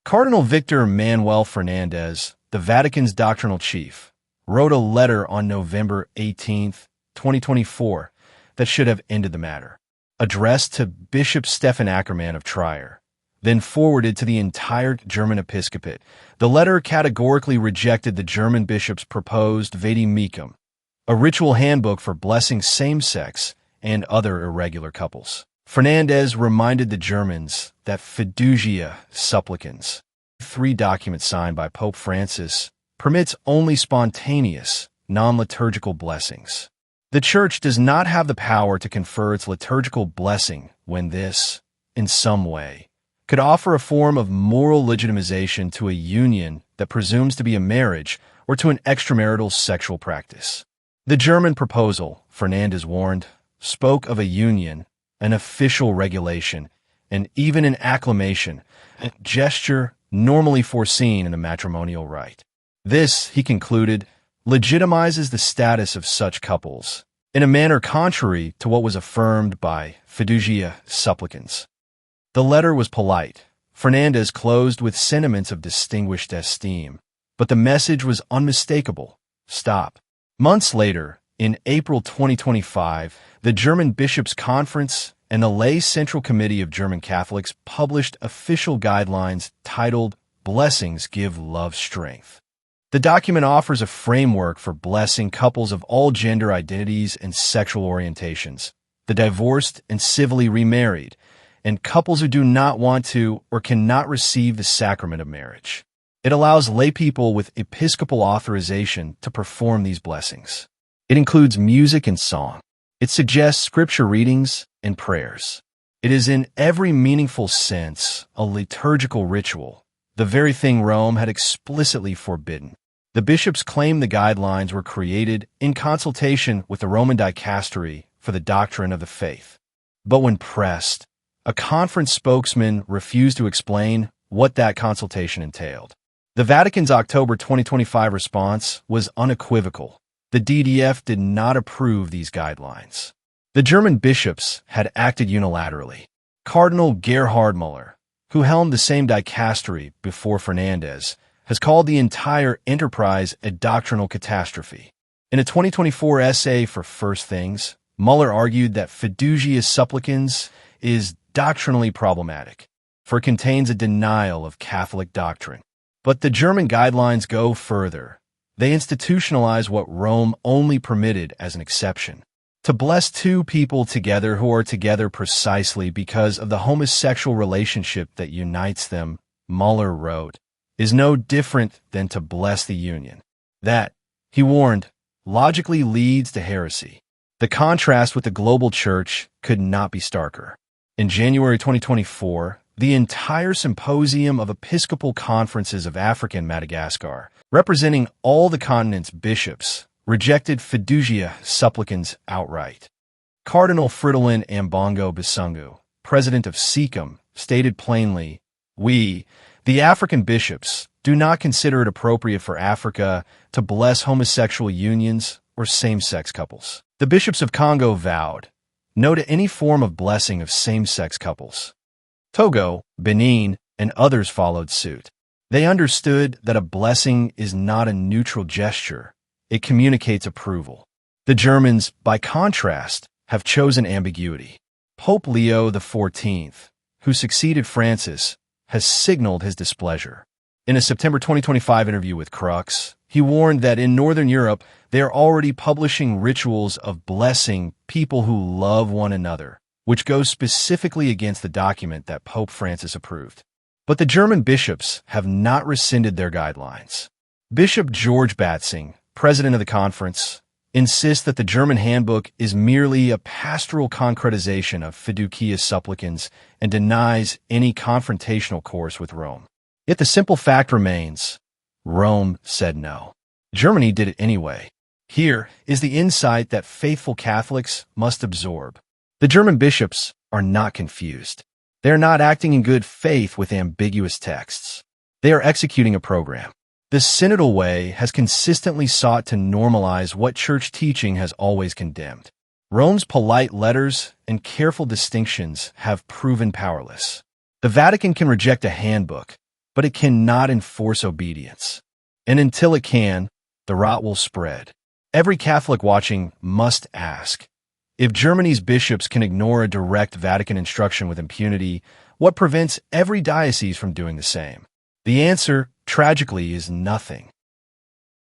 Cardinal Víctor Manuel Fernández, the Vatican's doctrinal chief, wrote a letter on November 18, 2024, that should have ended the matter. Addressed to Bishop Stefan Ackermann of Trier, then forwarded to the entire German episcopate, the letter categorically rejected the German bishop's proposed Vade Mecum, a ritual handbook for blessing same-sex and other irregular couples. Fernández reminded the Germans that Fiducia Supplicans, 3 documents signed by Pope Francis, permits only spontaneous, non-liturgical blessings. The Church does not have the power to confer its liturgical blessing when this, in some way, could offer a form of moral legitimization to a union that presumes to be a marriage or to an extramarital sexual practice. The German proposal, Fernández warned, spoke of a union, an official regulation, and even an acclamation, a gesture normally foreseen in a matrimonial rite. This, he concluded, legitimizes the status of such couples, in a manner contrary to what was affirmed by Fiducia Supplicans. The letter was polite. Fernández closed with sentiments of distinguished esteem, but the message was unmistakable. Stop. Months later, in April 2025, the German Bishops' Conference and the Lay Central Committee of German Catholics published official guidelines titled Blessings Give Love Strength. The document offers a framework for blessing couples of all gender identities and sexual orientations, the divorced and civilly remarried, and couples who do not want to or cannot receive the sacrament of marriage. It allows laypeople with episcopal authorization to perform these blessings. It includes music and song. It suggests scripture readings and prayers. It is in every meaningful sense a liturgical ritual, the very thing Rome had explicitly forbidden. The bishops claim the guidelines were created in consultation with the Roman dicastery for the doctrine of the faith. But when pressed, a conference spokesman refused to explain what that consultation entailed. The Vatican's October 2025 response was unequivocal. The DDF did not approve these guidelines. The German bishops had acted unilaterally. Cardinal Gerhard Müller, who helmed the same dicastery before Fernández, has called the entire enterprise a doctrinal catastrophe. In a 2024 essay for First Things, Müller argued that Fiducia Supplicans is doctrinally problematic, for it contains a denial of Catholic doctrine. But the German guidelines go further. They institutionalize what Rome only permitted as an exception. To bless 2 people together who are together precisely because of the homosexual relationship that unites them, Müller wrote, is no different than to bless the union. That, he warned, logically leads to heresy. The contrast with the global church could not be starker. In January 2024, the entire Symposium of Episcopal Conferences of Africa and Madagascar, representing all the continent's bishops, rejected Fiducia Supplicans outright. Cardinal Fridolin Ambongo Bisungu, president of SECUM, stated plainly, "We, the African bishops, do not consider it appropriate for Africa to bless homosexual unions or same-sex couples." The bishops of Congo vowed, "No to any form of blessing of same-sex couples." Togo, Benin, and others followed suit. They understood that a blessing is not a neutral gesture. It communicates approval. The Germans, by contrast, have chosen ambiguity. Pope Leo XIV, who succeeded Francis, has signaled his displeasure. In a September 2025 interview with Crux, he warned that in Northern Europe, they are already publishing rituals of blessing people who love one another, which goes specifically against the document that Pope Francis approved. But the German bishops have not rescinded their guidelines. Bishop George Batzing, president of the conference, insists that the German handbook is merely a pastoral concretization of Fiducia Supplicans and denies any confrontational course with Rome. Yet the simple fact remains, Rome said no. Germany did it anyway. Here is the insight that faithful Catholics must absorb. The German bishops are not confused. They are not acting in good faith with ambiguous texts. They are executing a program. The synodal way has consistently sought to normalize what church teaching has always condemned. Rome's polite letters and careful distinctions have proven powerless. The Vatican can reject a handbook, but it cannot enforce obedience. And until it can, the rot will spread. Every Catholic watching must ask, if Germany's bishops can ignore a direct Vatican instruction with impunity, what prevents every diocese from doing the same? The answer, tragically, is nothing.